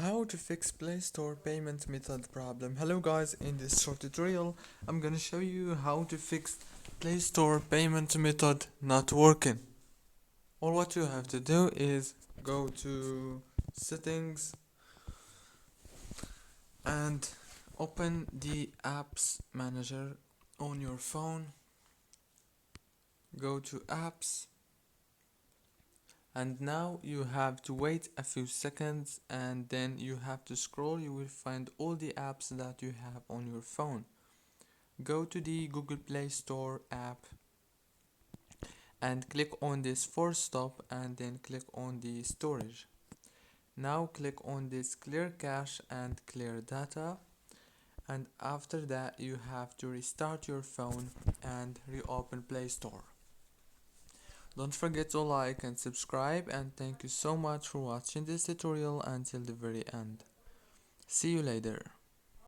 How to fix Play Store payment method problem. Hello guys, in this short tutorial I'm gonna show you how to fix Play Store payment method not working. All what you have to do is go to settings and open the apps manager on your phone. Go to apps, and now you have to wait a few seconds, and then you have to scroll. You will find all the apps that you have on your phone. Go to the Google Play Store app and click on this force stop, and then click on the storage. Now click on this clear cache and clear data, and after that you have to restart your phone and reopen Play Store. Don't forget to like and subscribe, and thank you so much for watching this tutorial until the very end. See you later.